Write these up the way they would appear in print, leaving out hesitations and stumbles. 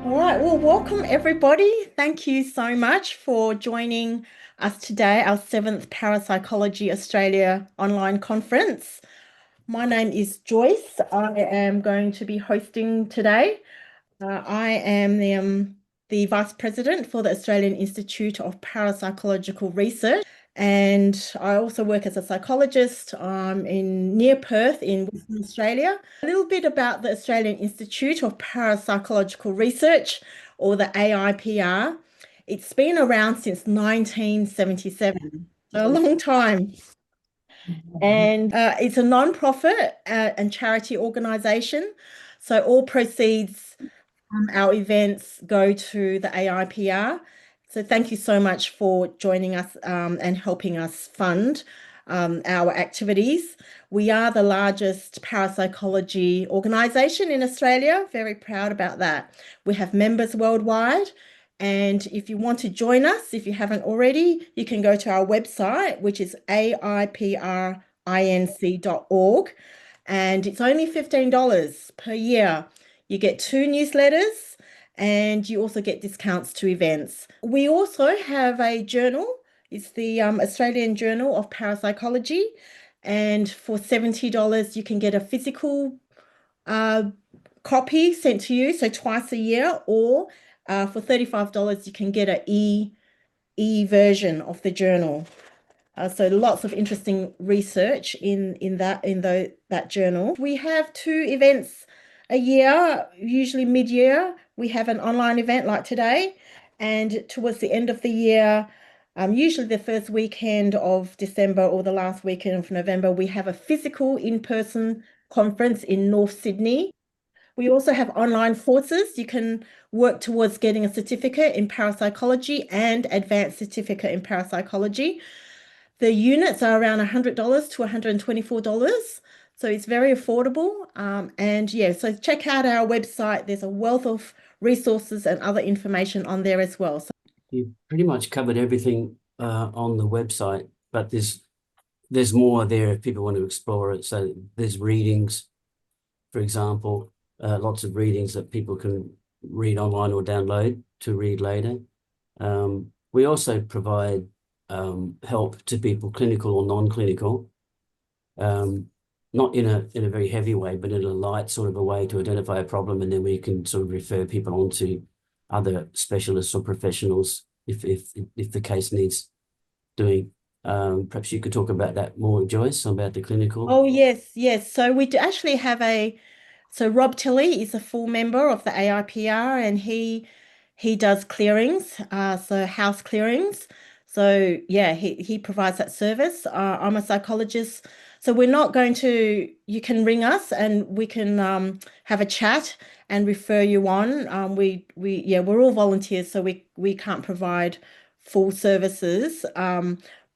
All right, well, welcome everybody. Thank you so much for joining us today, our seventh Parapsychology Australia online conference. My name is Joyce. I am going to be hosting today. I am the Vice President for the Australian Institute of Parapsychological Research, and I also work as a psychologist in near Perth in Western Australia. A little bit about the Australian Institute of Parapsychological Research, or the AIPR. It's been around since 1977, so a long time. And it's a non-profit and charity organisation. So all proceeds from our events go to the AIPR. So thank you so much for joining us and helping us fund our activities. We are the largest parapsychology organisation in Australia. Very proud about that. We have members worldwide. And if you want to join us, if you haven't already, you can go to our website, which is aiprinc.org. And it's only $15 per year. You get 2 newsletters and you also get discounts to events. We also have a journal. It's the Australian Journal of Parapsychology. And for $70, you can get a physical uh, copy sent to you, so twice a year, or for $35, you can get an e version of the journal. So lots of interesting research in that journal. We have 2 events a year, usually mid-year. We have an online event like today, and towards the end of the year, usually the first weekend of December or the last weekend of November, we have a physical in-person conference in North Sydney. We also have online courses. You can work towards getting a certificate in parapsychology and advanced certificate in parapsychology. The units are around $100 to $124. So it's very affordable. And yeah, so check out our website. There's a wealth of resources and other information on there as well. So You've pretty much covered everything on the website, but there's more there if people want to explore it. So there's readings, for example, lots of readings that people can read online or download to read later. We also provide help to people, clinical or non-clinical, not in a very heavy way, but in a light sort of a way to identify a problem, and then we can sort of refer people on to other specialists or professionals if the case needs doing. Perhaps you could talk about that more, Joyce, about the clinical. oh, yes, yes. So we do actually have so Rob Tilley is a full member of the AIPR, and he does clearings, so house clearings. So yeah, he provides that service. I'm a psychologist, so we're not going to. You can ring us, and we can have a chat and refer you on. We yeah, we're all volunteers, so we can't provide full services.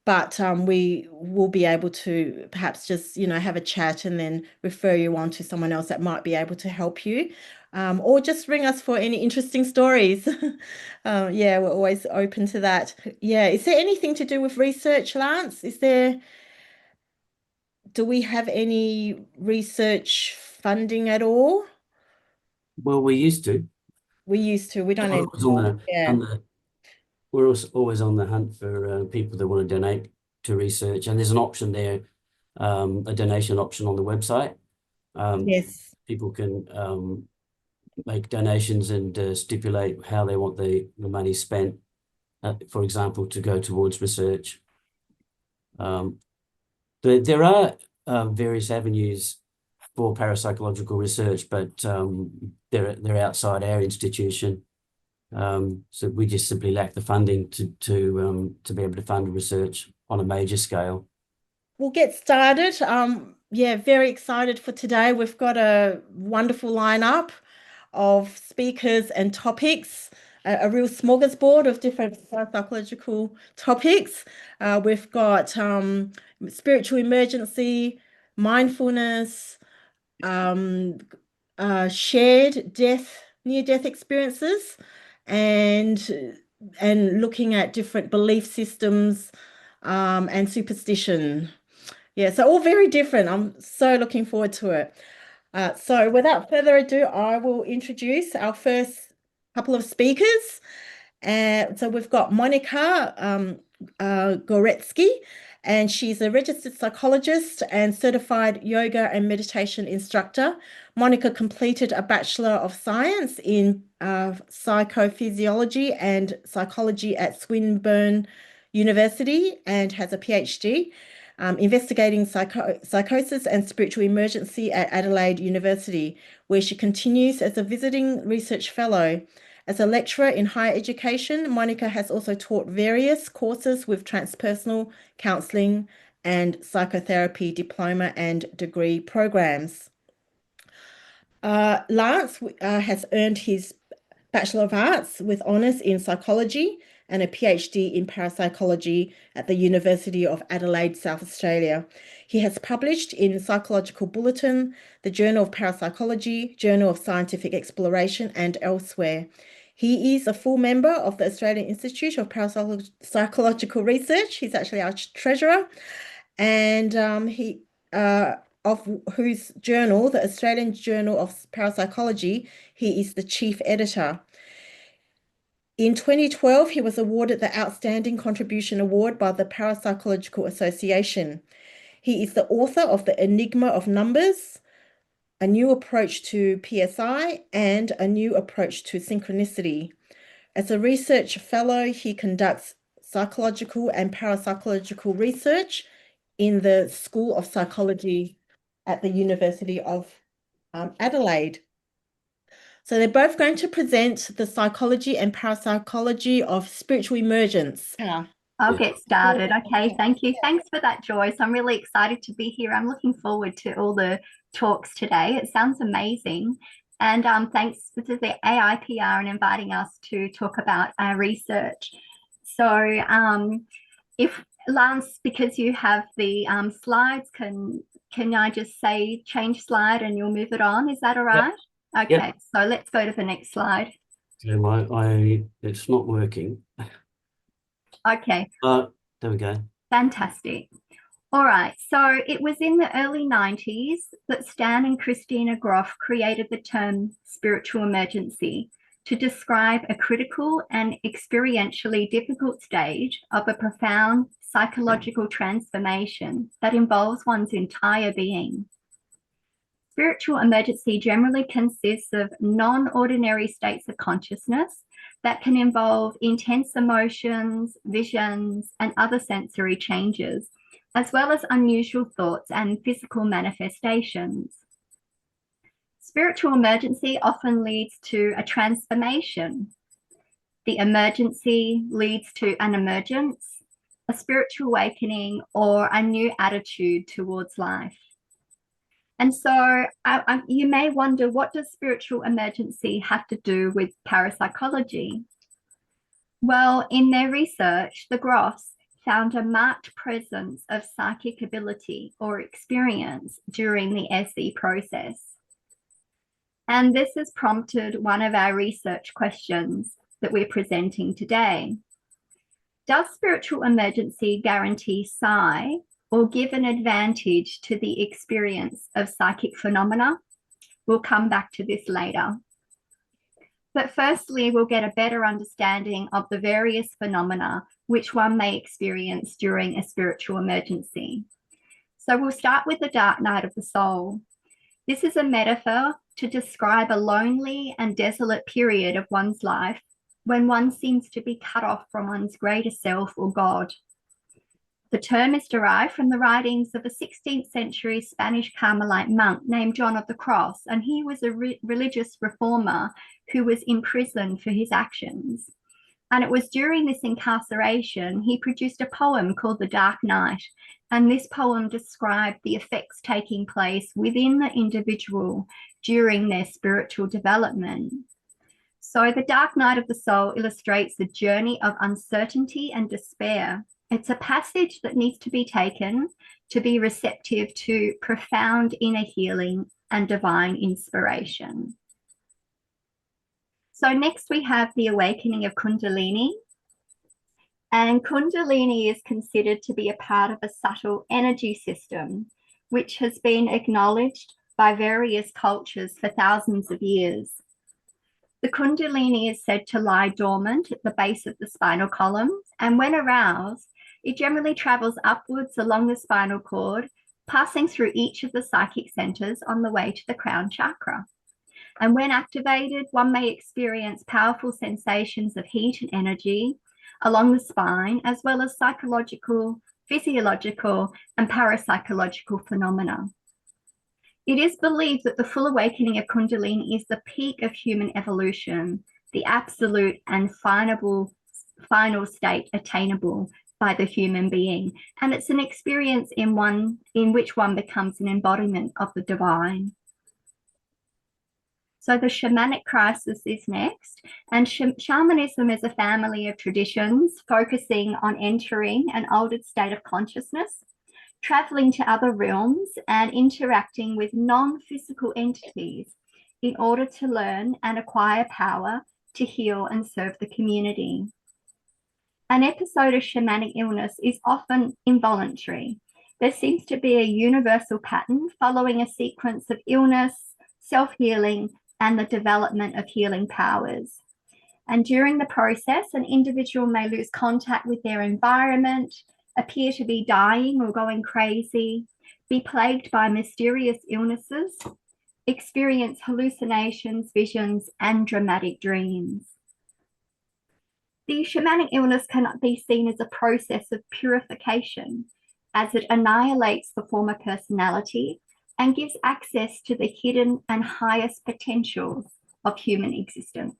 But we will be able to perhaps just, have a chat and then refer you on to someone else that might be able to help you. Or just ring us for any interesting stories. Yeah, we're always open to that. Yeah, is there anything to do with research, Lance? Do we have any research funding at all? Well, we used to. We used to, we don't We're always on anymore. the, Yeah. on the we're also always on the hunt for people that want to donate to research, and there's an option there, a donation option on the website. Yes. People can make donations and stipulate how they want the money spent, for example, to go towards research. There are various avenues for parapsychological research, but they're outside our institution. So we just simply lack the funding to be able to fund research on a major scale. We'll get started. Yeah, very excited for today. We've got a wonderful lineup of speakers and topics, a real smorgasbord of different psychological topics. We've got spiritual emergency, mindfulness, um, shared death, near-death experiences, and looking at different belief systems and superstition. Yeah, so all very different. I'm so looking forward to it. So without further ado, I will introduce our first couple of speakers. So we've got Monika Goretzki, and she's a registered psychologist and certified yoga and meditation instructor. Monika completed a Bachelor of Science in psychophysiology and psychology at Swinburne University and has a PhD investigating psychosis and spiritual emergency at Adelaide University, where she continues as a visiting research fellow. As a lecturer in higher education, Monika has also taught various courses with transpersonal counselling and psychotherapy diploma and degree programs. Lance has earned his Bachelor of Arts with honours in psychology and a PhD in parapsychology at the University of Adelaide, South Australia. He has published in Psychological Bulletin, the Journal of Parapsychology, Journal of Scientific Exploration, and elsewhere. He is a full member of the Australian Institute of Parapsychological Research. He's actually our treasurer, and of whose journal, the Australian Journal of Parapsychology, he is the chief editor. In 2012, he was awarded the Outstanding Contribution Award by the Parapsychological Association. He is the author of The Enigma of Numbers, A New Approach to PSI, and A New Approach to Synchronicity. As a research fellow, he conducts psychological and parapsychological research in the School of Psychology at the University of Adelaide. So they're both going to present the psychology and parapsychology of spiritual emergence. Yeah. I'll get started. Okay, thank you. Thanks for that, Joyce. I'm really excited to be here. I'm looking forward to all the talks today. It sounds amazing. And thanks to the AIPR and inviting us to talk about our research. So if Lance, because you have the slides, can I just say change slide and you'll move it on? Is that all right? Yep. Okay, yep. So let's go to the next slide. It's not working. Okay. There we go. Fantastic. All right. So it was in the early 90s that Stan and Christina Grof created the term spiritual emergency to describe a critical and experientially difficult stage of a profound psychological transformation that involves one's entire being. Spiritual emergency generally consists of non-ordinary states of consciousness that can involve intense emotions, visions, and other sensory changes, as well as unusual thoughts and physical manifestations. Spiritual emergency often leads to a transformation. The emergency leads to an emergence, a spiritual awakening, or a new attitude towards life. And so you may wonder, what does spiritual emergency have to do with parapsychology? Well, in their research, the Grofs found a marked presence of psychic ability or experience during the SE process. And this has prompted one of our research questions that we're presenting today. Does spiritual emergency guarantee psi or give an advantage to the experience of psychic phenomena? We'll come back to this later. But firstly, we'll get a better understanding of the various phenomena which one may experience during a spiritual emergency. So we'll start with the dark night of the soul. This is a metaphor to describe a lonely and desolate period of one's life when one seems to be cut off from one's greater self or God. The term is derived from the writings of a 16th century Spanish Carmelite monk named John of the Cross, and he was a religious reformer who was imprisoned for his actions. And it was during this incarceration he produced a poem called The Dark Night, and this poem described the effects taking place within the individual during their spiritual development. So the dark night of the soul illustrates the journey of uncertainty and despair. It's a passage that needs to be taken to be receptive to profound inner healing and divine inspiration. So next we have the awakening of Kundalini. And Kundalini is considered to be a part of a subtle energy system, which has been acknowledged by various cultures for thousands of years. The Kundalini is said to lie dormant at the base of the spinal column, and when aroused, it generally travels upwards along the spinal cord, passing through each of the psychic centers on the way to the crown chakra. And when activated, one may experience powerful sensations of heat and energy along the spine, as well as psychological, physiological, and parapsychological phenomena. It is believed that the full awakening of Kundalini is the peak of human evolution, the absolute and final state attainable by the human being. And it's an experience in which one becomes an embodiment of the divine. So the shamanic crisis is next. And shamanism is a family of traditions focusing on entering an altered state of consciousness, traveling to other realms, and interacting with non-physical entities in order to learn and acquire power to heal and serve the community. An episode of shamanic illness is often involuntary. There seems to be a universal pattern following a sequence of illness, self-healing, and the development of healing powers. And during the process, an individual may lose contact with their environment, appear to be dying or going crazy, be plagued by mysterious illnesses, experience hallucinations, visions, and dramatic dreams. The shamanic illness cannot be seen as a process of purification, as it annihilates the former personality and gives access to the hidden and highest potentials of human existence.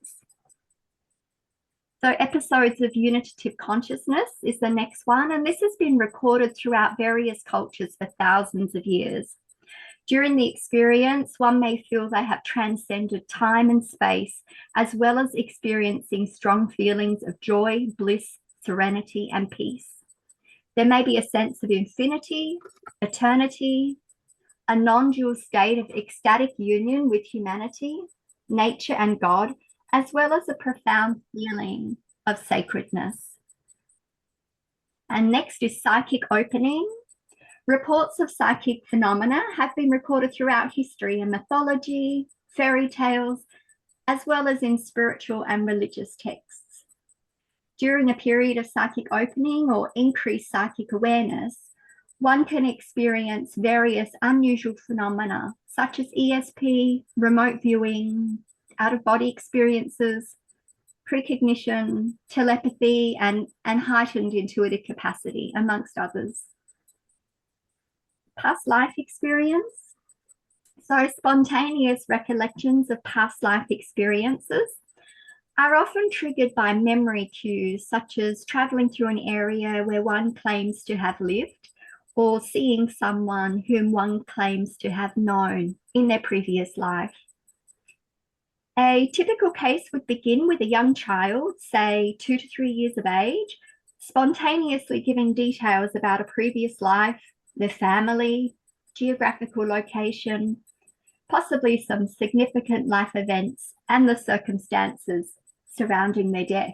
So episodes of unitive consciousness is the next one, and this has been recorded throughout various cultures for thousands of years. During the experience, one may feel they have transcended time and space, as well as experiencing strong feelings of joy, bliss, serenity, and peace. There may be a sense of infinity, eternity, a non-dual state of ecstatic union with humanity, nature, and God, as well as a profound feeling of sacredness. And next is psychic opening. Reports of psychic phenomena have been recorded throughout history in mythology, fairy tales, as well as in spiritual and religious texts. During a period of psychic opening or increased psychic awareness, one can experience various unusual phenomena such as ESP, remote viewing, out-of-body experiences, precognition, telepathy, and heightened intuitive capacity, amongst others. Past life experience. So spontaneous recollections of past life experiences are often triggered by memory cues, such as traveling through an area where one claims to have lived, or seeing someone whom one claims to have known in their previous life. A typical case would begin with a young child, say 2 to 3 years of age, spontaneously giving details about a previous life, their family, geographical location, possibly some significant life events, and the circumstances surrounding their death.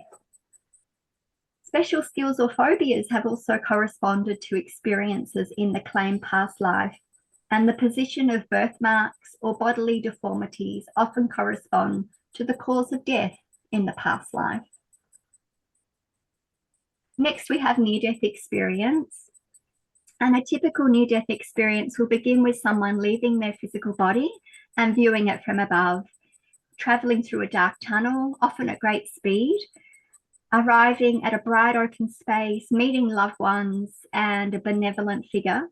Special skills or phobias have also corresponded to experiences in the claimed past life, and the position of birthmarks or bodily deformities often correspond to the cause of death in the past life. Next, we have near-death experience. And a typical near-death experience will begin with someone leaving their physical body and viewing it from above, traveling through a dark tunnel, often at great speed, arriving at a bright open space, meeting loved ones and a benevolent figure,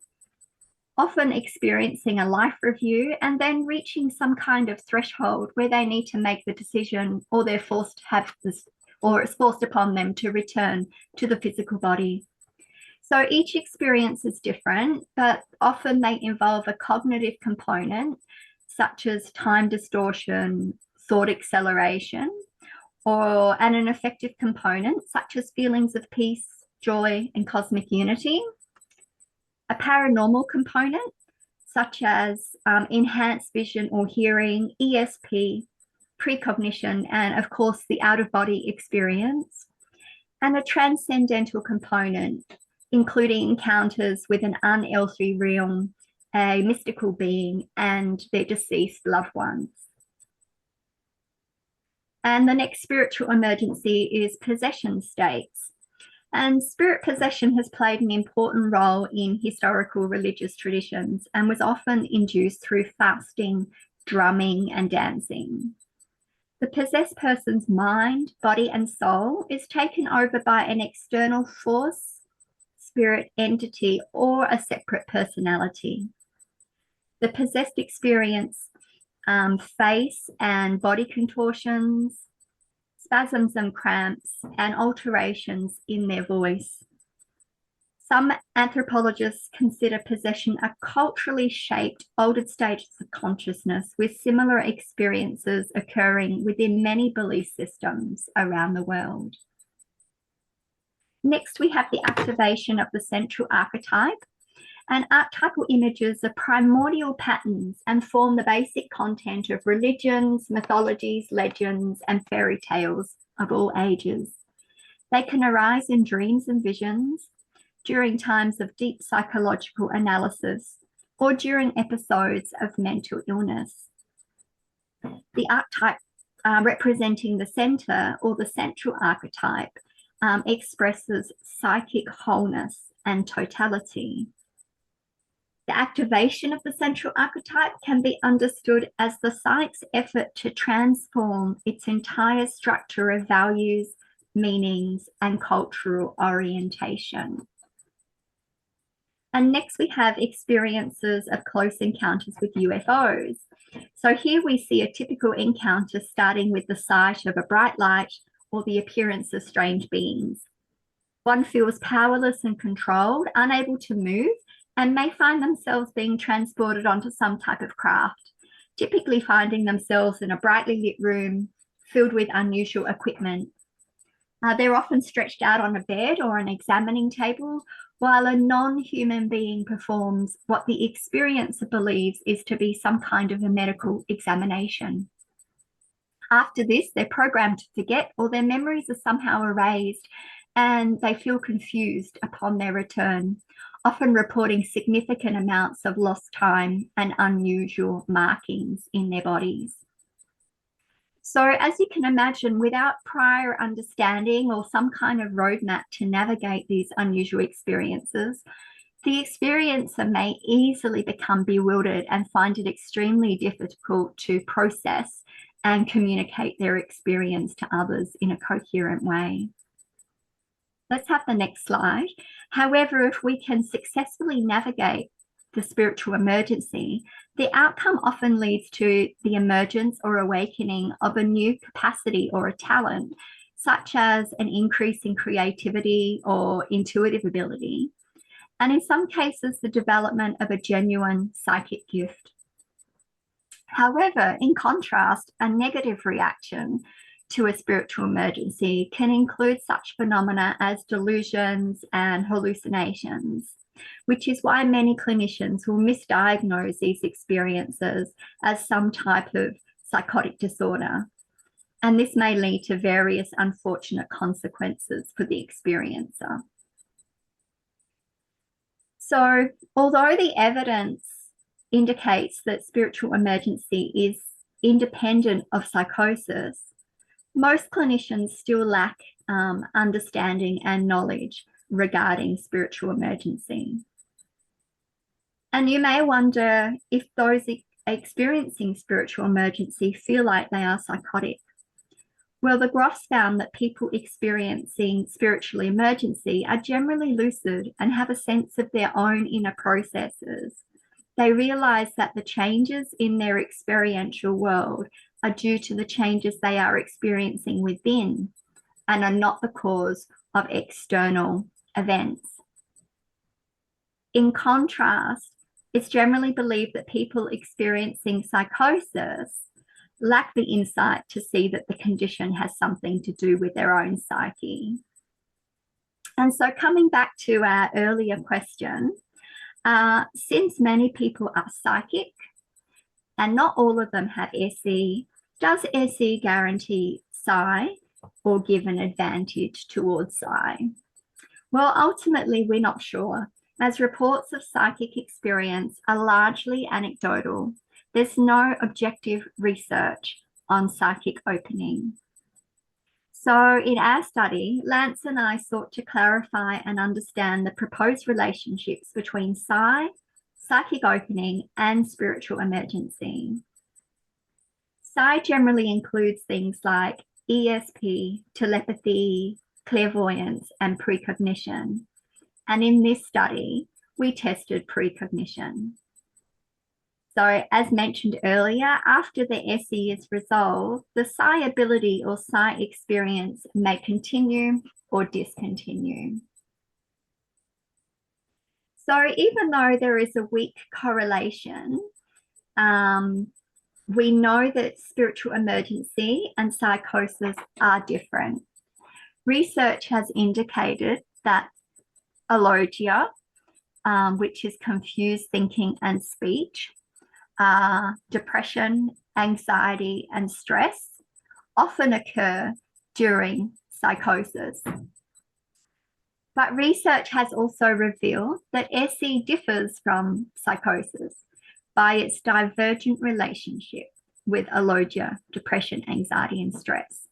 often experiencing a life review, and then reaching some kind of threshold where they need to make the decision, or they're forced to have this, or it's forced upon them to return to the physical body. So each experience is different, but often they involve a cognitive component, such as time distortion, thought acceleration, and an affective component, such as feelings of peace, joy, and cosmic unity. A paranormal component, such as enhanced vision or hearing, ESP, precognition, and of course the out-of-body experience. And a transcendental component, including encounters with an unearthly realm, a mystical being, and their deceased loved ones. And the next spiritual emergency is possession states. And spirit possession has played an important role in historical religious traditions and was often induced through fasting, drumming, and dancing. The possessed person's mind, body, and soul is taken over by an external force, spirit, entity, or a separate personality. The possessed experience face and body contortions, spasms and cramps, and alterations in their voice. Some anthropologists consider possession a culturally shaped, altered state of consciousness with similar experiences occurring within many belief systems around the world. Next, we have the activation of the central archetype. And archetypal images are primordial patterns and form the basic content of religions, mythologies, legends, and fairy tales of all ages. They can arise in dreams and visions, during times of deep psychological analysis, or during episodes of mental illness. The archetype representing the center or the central archetype expresses psychic wholeness and totality. The activation of the central archetype can be understood as the psyche's effort to transform its entire structure of values, meanings, and cultural orientation. And next we have experiences of close encounters with UFOs. So here we see a typical encounter starting with the sight of a bright light or the appearance of strange beings. One feels powerless and controlled, unable to move, and may find themselves being transported onto some type of craft, typically finding themselves in a brightly lit room filled with unusual equipment. They're often stretched out on a bed or an examining table, while a non-human being performs what the experiencer believes is to be some kind of a medical examination. After this, they're programmed to forget, or their memories are somehow erased, and they feel confused upon their return, often reporting significant amounts of lost time and unusual markings in their bodies. So as you can imagine, without prior understanding or some kind of roadmap to navigate these unusual experiences, the experiencer may easily become bewildered and find it extremely difficult to process and communicate their experience to others in a coherent way. Let's have the next slide. However, if we can successfully navigate the spiritual emergency, the outcome often leads to the emergence or awakening of a new capacity or a talent, such as an increase in creativity or intuitive ability, and in some cases, the development of a genuine psychic gift. However, in contrast, a negative reaction to a spiritual emergency can include such phenomena as delusions and hallucinations, which is why many clinicians will misdiagnose these experiences as some type of psychotic disorder. And this may lead to various unfortunate consequences for the experiencer. So, although the evidence indicates that spiritual emergency is independent of psychosis, most clinicians still lack understanding and knowledge regarding spiritual emergency. And you may wonder if those experiencing spiritual emergency feel like they are psychotic. Well, the Grofs found that people experiencing spiritual emergency are generally lucid and have a sense of their own inner processes. They realize that the changes in their experiential world are due to the changes they are experiencing within and are not the cause of external events. In contrast, it's generally believed that people experiencing psychosis lack the insight to see that the condition has something to do with their own psyche. And so coming back to our earlier question, since many people are psychic and not all of them have SE, does SE guarantee psi or give an advantage towards psi? Well, ultimately, we're not sure, as reports of psychic experience are largely anecdotal. There's no objective research on psychic opening. So in our study, Lance and I sought to clarify and understand the proposed relationships between psychic opening, and spiritual emergency. Psi generally includes things like ESP, telepathy, clairvoyance, and precognition. And in this study, we tested precognition. So as mentioned earlier, after the SE is resolved, the psi ability or psi experience may continue or discontinue. So even though there is a weak correlation, we know that spiritual emergency and psychosis are different. Research has indicated that alogia, which is confused thinking and speech, depression, anxiety, and stress often occur during psychosis. But research has also revealed that SE differs from psychosis by its divergent relationship with alogia, depression, anxiety, and stress.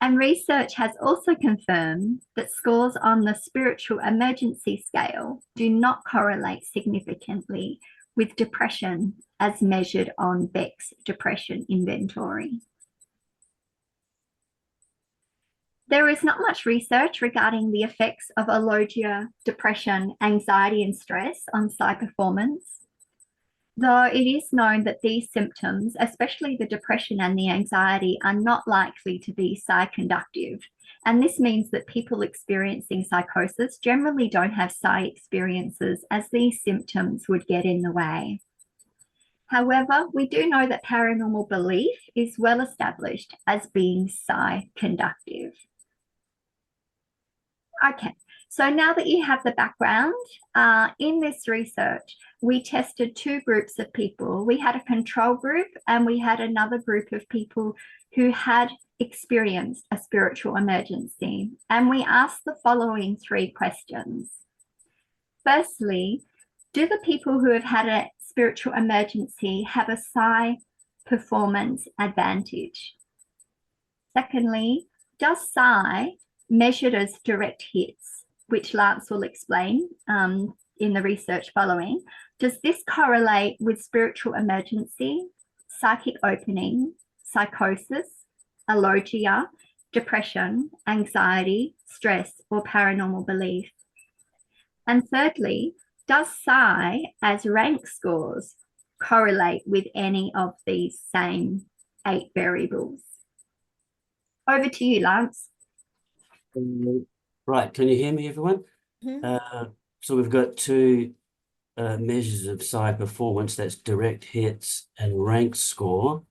And research has also confirmed that scores on the spiritual emergency scale do not correlate significantly with depression as measured on Beck's depression inventory. There is not much research regarding the effects of alogia, depression, anxiety, and stress on psi performance, though it is known that these symptoms, especially the depression and the anxiety, are not likely to be psi conductive. And this means that people experiencing psychosis generally don't have psi experiences, as these symptoms would get in the way. However, we do know that paranormal belief is well established as being psi conductive. Okay, so now that you have the background, in this research, we tested two groups of people. We had a control group and we had another group of people who had experienced a spiritual emergency. And we asked the following three questions. Firstly, do the people who have had a spiritual emergency have a psi performance advantage? Secondly, does psi, measured as direct hits, which Lance will explain in the research following, does this correlate with spiritual emergency, psychic opening, psychosis, alogia, depression, anxiety, stress, or paranormal belief? And thirdly, does psi as rank scores correlate with any of these same 8 variables? Over to you, Lance. Right, can you hear me, everyone? Mm-hmm. So we've got two measures of psi performance, that's direct hits and rank score.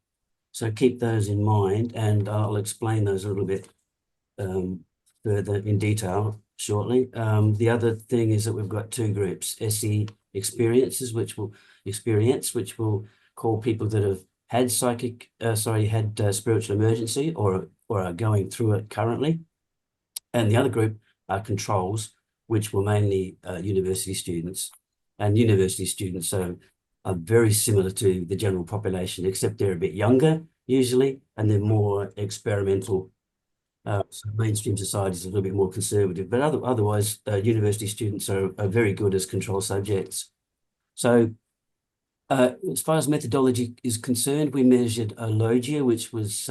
So keep those in mind, and I'll explain those a little bit further in detail shortly. The other thing is that we've got two groups, SE experiences, which will call people that have had spiritual emergency or are going through it currently. And the other group are controls, which were mainly university students. And university students are very similar to the general population, except they're a bit younger usually, and they're more experimental. So mainstream society is a little bit more conservative, but otherwise, university students are very good as control subjects. So as far as methodology is concerned, we measured alogia, which was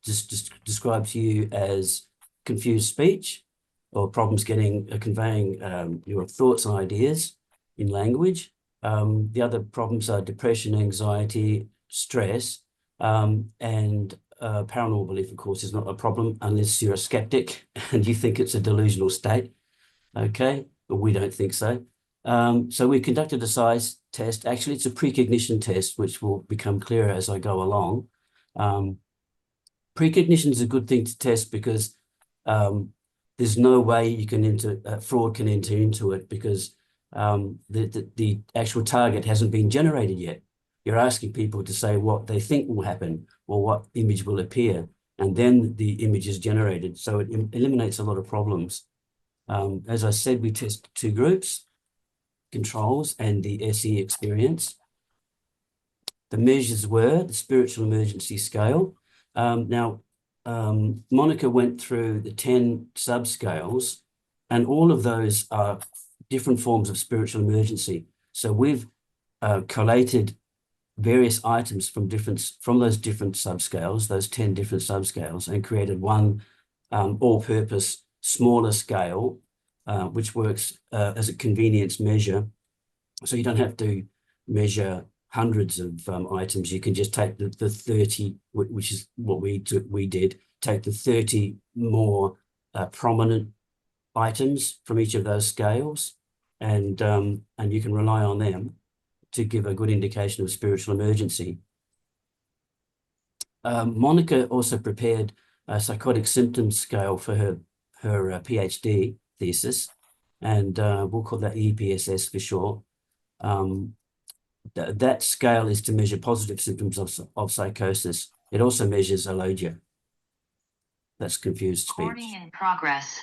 just described to you as confused speech or problems conveying your thoughts and ideas in language. The other problems are depression, anxiety, stress, and paranormal belief, of course, is not a problem unless you're a skeptic and you think it's a delusional state. Okay, but we don't think so. So we conducted a size test. Actually, it's a precognition test, which will become clearer as I go along. Precognition is a good thing to test because there's no way you can fraud can enter into it, because the actual target hasn't been generated yet. You're asking people to say what they think will happen or what image will appear, and then the image is generated. So it eliminates a lot of problems. As I said, we test two groups, controls and the SE experience. The measures were the spiritual emergency scale. Now, Monika went through the 10 subscales, and all of those are different forms of spiritual emergency. So we've collated various items from those different subscales, those 10 different subscales, and created one all-purpose smaller scale, which works as a convenience measure. So you don't have to measure hundreds of items. You can just take the 30, which is what we did, take the 30 more prominent items from each of those scales, and you can rely on them to give a good indication of spiritual emergency. Monika also prepared a psychotic symptoms scale for her PhD thesis, and we'll call that EPSS for short. That scale is to measure positive symptoms of psychosis. It also measures alogia. That's confused speech. Recording in progress.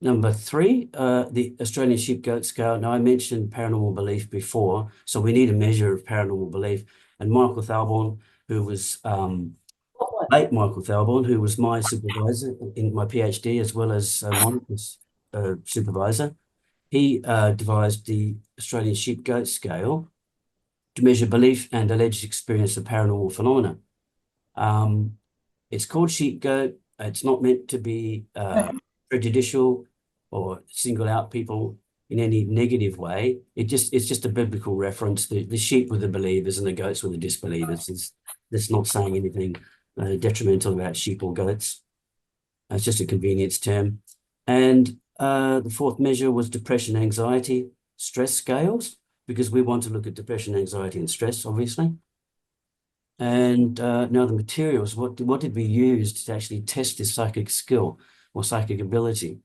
Number 3, the Australian sheep-goat scale. Now, I mentioned paranormal belief before, so we need a measure of paranormal belief. And Michael Thalborn, who was late Michael Thalborn, who was my supervisor in my PhD, as well as Monika's supervisor, he devised the Australian sheep-goat scale to measure belief and alleged experience of paranormal phenomena. It's called sheep-goat. It's not meant to be prejudicial or single out people in any negative way. It's just a biblical reference. The sheep were the believers and the goats were the disbelievers. That's not saying anything detrimental about sheep or goats. It's just a convenience term. And the 4th measure was depression, anxiety, stress scales, because we want to look at depression, anxiety, and stress, obviously. And now the materials, what did we use to actually test this psychic skill or psychic ability?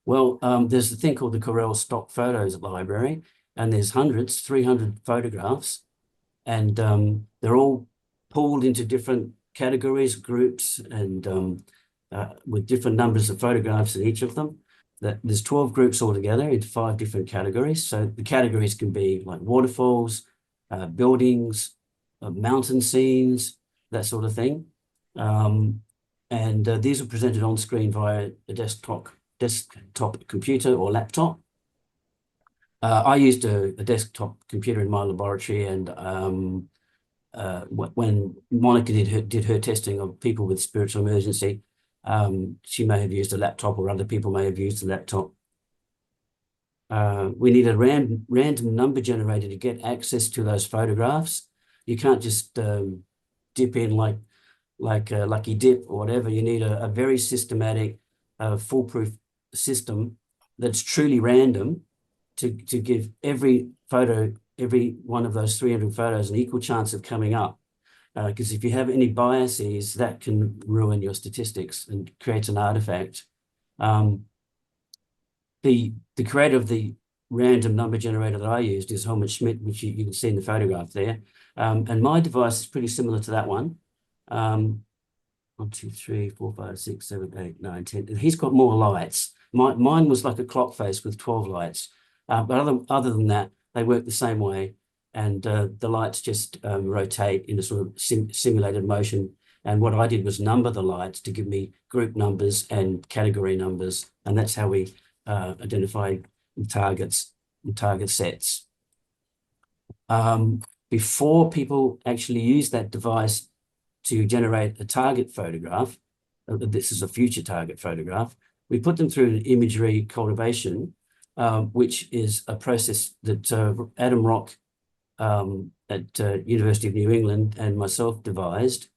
Well, there's a thing called the Corel Stock Photos Library, and there's 300 photographs, and they're all pulled into different categories, groups, and with different numbers of photographs in each of them. There's 12 groups altogether into 5 different categories. So the categories can be like waterfalls, buildings, mountain scenes, that sort of thing. And these are presented on screen via a desktop computer or laptop. I used a desktop computer in my laboratory, and when Monika did her testing of people with spiritual emergency, she may have used a laptop, or other people may have used a laptop. We need a random number generator to get access to those photographs. You can't just dip in like a lucky dip or whatever. You need a very systematic, foolproof system that's truly random to give every photo, every one of those 300 photos, an equal chance of coming up. Because if you have any biases, that can ruin your statistics and create an artifact. The creator of the random number generator that I used is Helmut Schmidt, which you can see in the photograph there. And my device is pretty similar to that one. 1, 2, 3, 4, 5, 6, 7, 8, 9, 10. He's got more lights. Mine was like a clock face with 12 lights. But other than that, they work the same way. And the lights just rotate in a sort of simulated motion. And what I did was number the lights to give me group numbers and category numbers. And that's how we identify targets and target sets. Before people actually use that device to generate a target photograph, this is a future target photograph, we put them through an imagery cultivation, which is a process that Adam Rock at University of New England and myself devised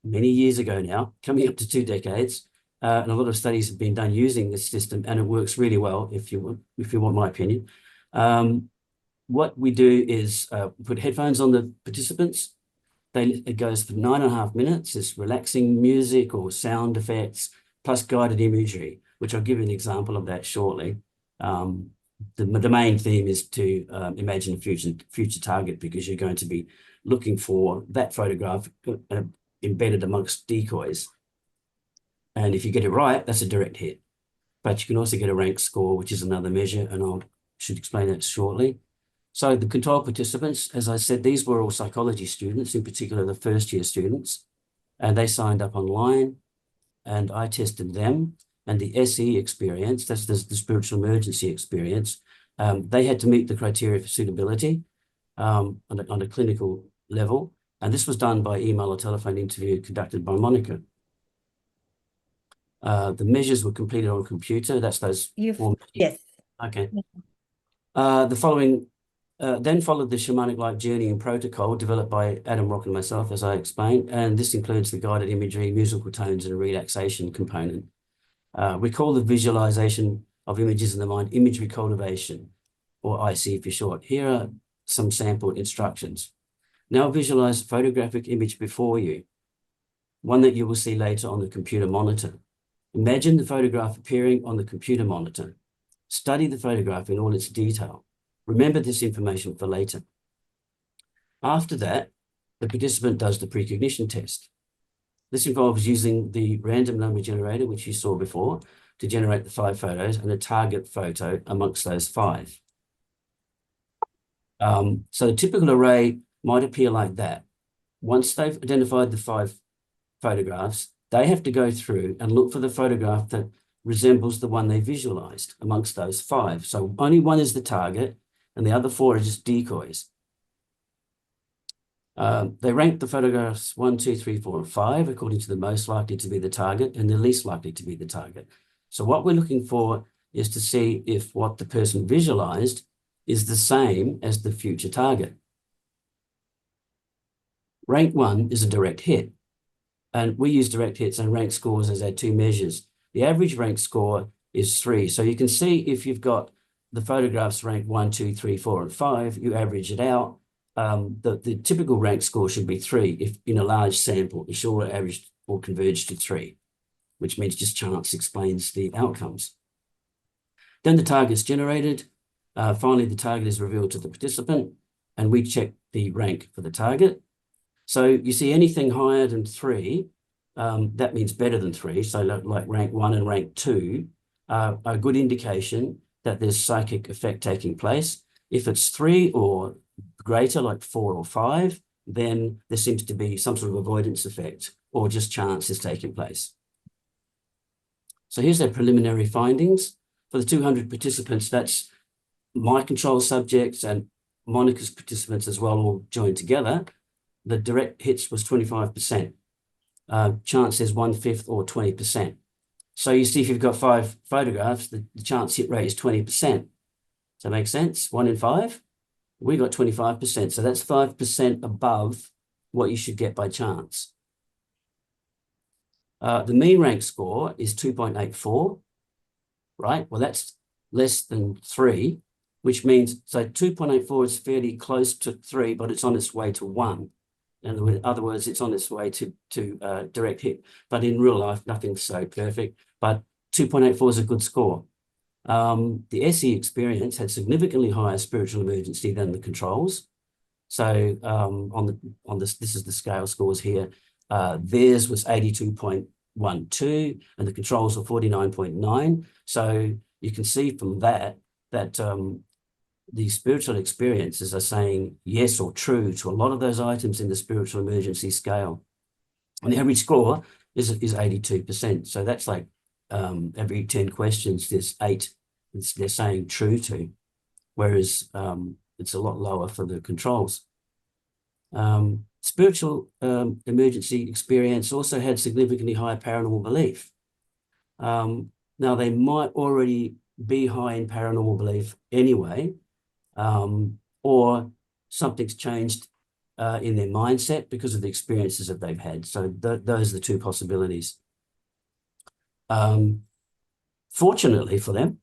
many years ago now, coming up to 2 decades. And a lot of studies have been done using this system, and it works really well, if you want my opinion. What we do is put headphones on the participants. It goes for 9.5 minutes. It's relaxing music or sound effects, plus guided imagery, which I'll give you an example of that shortly. The main theme is to imagine a future target, because you're going to be looking for that photograph embedded amongst decoys. And if you get it right, that's a direct hit. But you can also get a rank score, which is another measure, and I should explain that shortly. So the control participants, as I said, these were all psychology students, in particular the first-year students. and they signed up online, and I tested them. And the SE experience, that's the spiritual emergency experience, they had to meet the criteria for suitability on a clinical level. And this was done by email or telephone interview conducted by Monika. The measures were completed on a computer. That's those. Yes. Okay. The following then followed the shamanic life journey and protocol developed by Adam Rock and myself, as I explained, and this includes the guided imagery, musical tones, and a relaxation component. We call the visualization of images in the mind imagery cultivation, or IC for short. Here are some sample instructions. Now visualize a photographic image before you, one that you will see later on the computer monitor. Imagine the photograph appearing on the computer monitor. Study the photograph in all its detail. Remember this information for later. After that, the participant does the precognition test. This involves using the random number generator, which you saw before, to generate the 5 photos and a target photo amongst those 5. So the typical array might appear like that. Once they've identified the 5 photographs, they have to go through and look for the photograph that resembles the one they visualized amongst those 5. So only one is the target, and the other 4 are just decoys. They rank the photographs 1, 2, 3, 4, and 5 according to the most likely to be the target and the least likely to be the target. So what we're looking for is to see if what the person visualized is the same as the future target. Rank 1 is a direct hit, and we use direct hits and rank scores as our 2 measures. The average rank score is 3. So you can see if you've got the photographs ranked 1, 2, 3, 4, and 5, you average it out. The typical rank score should be 3 if in a large sample, it should average or converge to 3, which means just chance explains the outcomes. Then the target's generated. Finally, the target is revealed to the participant, and we check the rank for the target. So you see anything higher than 3, that means better than 3. So like rank 1 and rank 2 are a good indication that there's psychic effect taking place. If it's 3 or greater, like 4 or 5, then there seems to be some sort of avoidance effect or just chance is taking place. So here's their preliminary findings. For the 200 participants, that's my control subjects and Monika's participants as well, all joined together. The direct hits was 25%. Chance is 1/5 or 20%. So you see if you've got 5 photographs, the chance hit rate is 20%. Does that make sense? 1 in 5? We got 25%. So that's 5% above what you should get by chance. The mean rank score is 2.84, right? Well, that's less than 3, which means, so 2.84 is fairly close to 3, but it's on its way to 1. In other words, it's on its way to direct hit. But in real life, nothing's so perfect. But 2.84 is a good score. The SE experience had significantly higher spiritual emergency than the controls. So on this is the scale scores here. Theirs was 82.12 and the controls were 49.9. So you can see from that the spiritual experiences are saying yes or true to a lot of those items in the spiritual emergency scale. And the average score is 82%. So that's like every 10 questions, there's 8 they're saying true to, whereas it's a lot lower for the controls. Spiritual emergency experience also had significantly higher paranormal belief. Now, they might already be high in paranormal belief anyway, or something's changed in their mindset because of the experiences that they've had. So those are the 2 possibilities. Fortunately for them,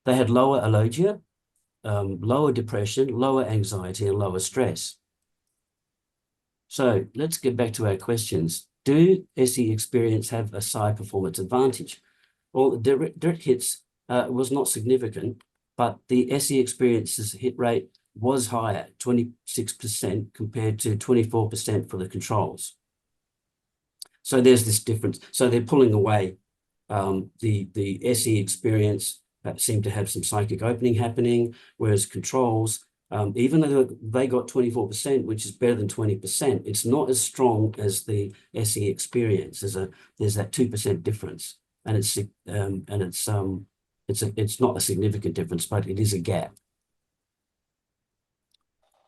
they had lower alogia, lower depression, lower anxiety, and lower stress. So let's get back to our questions. Do SE experience have a psi performance advantage? Well, the direct hits was not significant, but the SE experience's hit rate was higher, 26% compared to 24% for the controls. So there's this difference. So they're pulling away. The SE experience seemed to have some psychic opening happening, whereas controls Even though they got 24%, which is better than 20%, it's not as strong as the SE experience. There's that 2% difference, and it's not a significant difference, but it is a gap.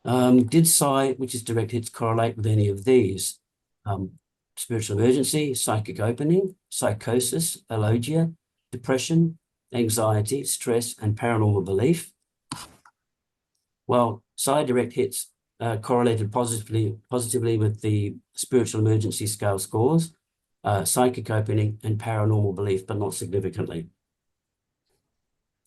Did psi, which is direct hits, correlate with any of these? Spiritual emergency, psychic opening, psychosis, alogia, depression, anxiety, stress, and paranormal belief. Well, psi direct hits correlated positively with the spiritual emergency scale scores, psychic opening, and paranormal belief, but not significantly.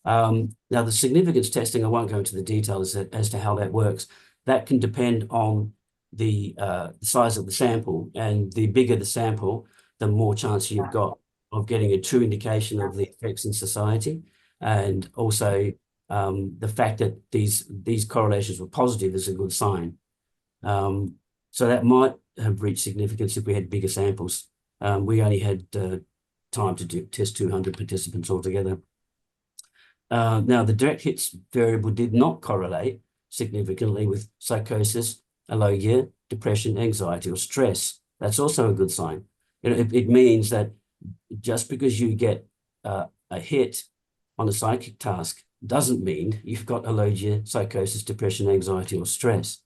Now, the significance testing, I won't go into the details as to how that works. That can depend on the size of the sample, and the bigger the sample, the more chance you've got of getting a true indication of the effects in society, and also the fact that these correlations were positive is a good sign. So that might have reached significance if we had bigger samples. We only had time to test 200 participants altogether. Now, the direct hits variable did not correlate significantly with psychosis, alogia, depression, anxiety, or stress. That's also a good sign. It means that just because you get a hit on a psychic task doesn't mean you've got alogia, psychosis, depression, anxiety, or stress.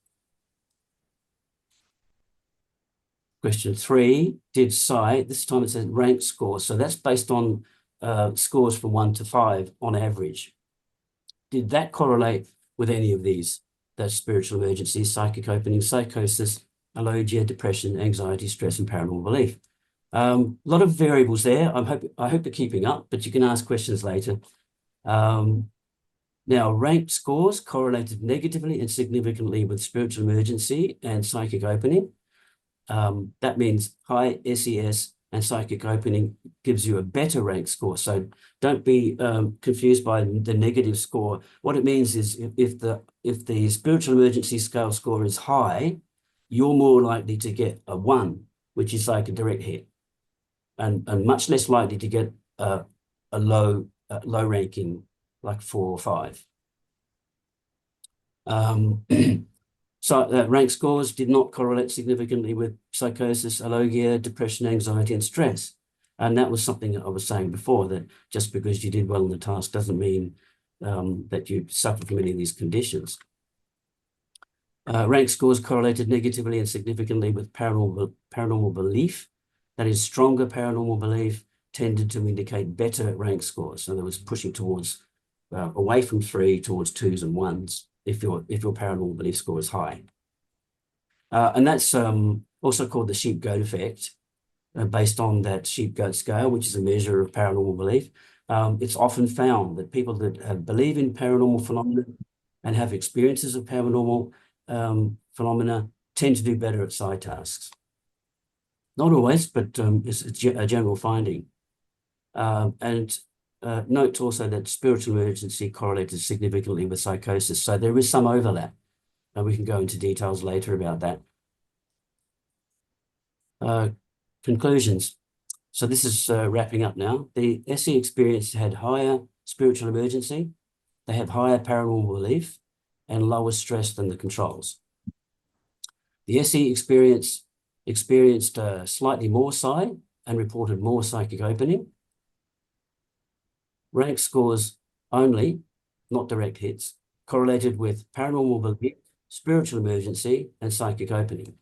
Question 3, did psi, this time it says rank scores. So that's based on scores from 1 to 5 on average. Did that correlate with any of these? That's spiritual emergency, psychic opening, psychosis, alogia, depression, anxiety, stress, and paranormal belief. A lot of variables there. I hope you're keeping up, but you can ask questions later. Now, ranked scores correlated negatively and significantly with spiritual emergency and psychic opening. That means high SES and psychic opening gives you a better rank score. So don't be confused by the negative score. What it means is if the spiritual emergency scale score is high, you're more likely to get a 1, which is like a direct hit, and much less likely to get a low ranking, like 4 or 5. So rank scores did not correlate significantly with psychosis, alogia, depression, anxiety, and stress. And that was something that I was saying before, that just because you did well in the task doesn't mean that you suffer from any of these conditions. Rank scores correlated negatively and significantly with paranormal belief. That is, stronger paranormal belief tended to indicate better rank scores. So there was pushing towards, away from 3 towards 2s and 1s. If your paranormal belief score is high. And that's also called the sheep-goat effect, based on that sheep-goat scale, which is a measure of paranormal belief. It's often found that people that believe in paranormal phenomena and have experiences of paranormal phenomena tend to do better at psi tasks. Not always, but it's a general finding. Note also that spiritual emergency correlated significantly with psychosis. So there is some overlap, and we can go into details later about that. Conclusions. So this is wrapping up now. The SE experience had higher spiritual emergency. They have higher paranormal belief and lower stress than the controls. The SE experienced slightly more psi and reported more psychic opening. Rank scores only, not direct hits, correlated with paranormal belief, spiritual emergency, and psychic opening.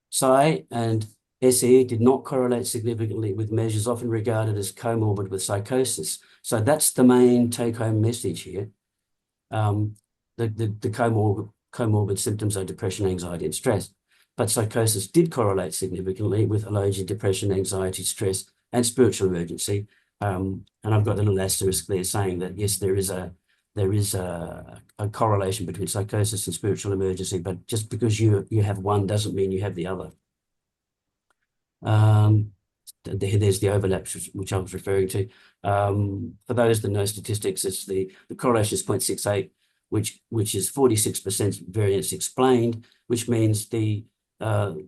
Psi and SE did not correlate significantly with measures often regarded as comorbid with psychosis. So that's the main take-home message here. The comorbid symptoms are depression, anxiety, and stress. But psychosis did correlate significantly with alogia, depression, anxiety, stress, and spiritual emergency. And I've got a little asterisk there saying that, yes, there is a correlation between psychosis and spiritual emergency, but just because you have one doesn't mean you have the other. There's the overlap, which I was referring to. For those that know statistics, it's the correlation is 0.68, which is 46% variance explained, which means the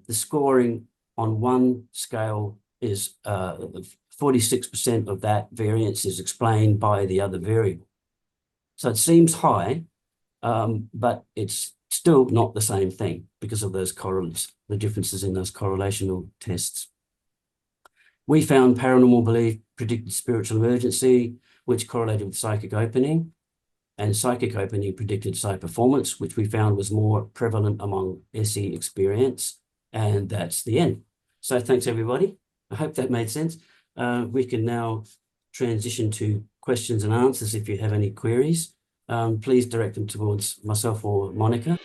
scoring on one scale is 46% of that variance is explained by the other variable. So it seems high, but it's still not the same thing because of those correlates, the differences in those correlational tests. We found paranormal belief predicted spiritual emergency, which correlated with psychic opening, and psychic opening predicted psych performance, which we found was more prevalent among SE experience. And that's the end. So thanks, everybody. I hope that made sense. We can now transition to questions and answers if you have any queries. Please direct them towards myself or Monika.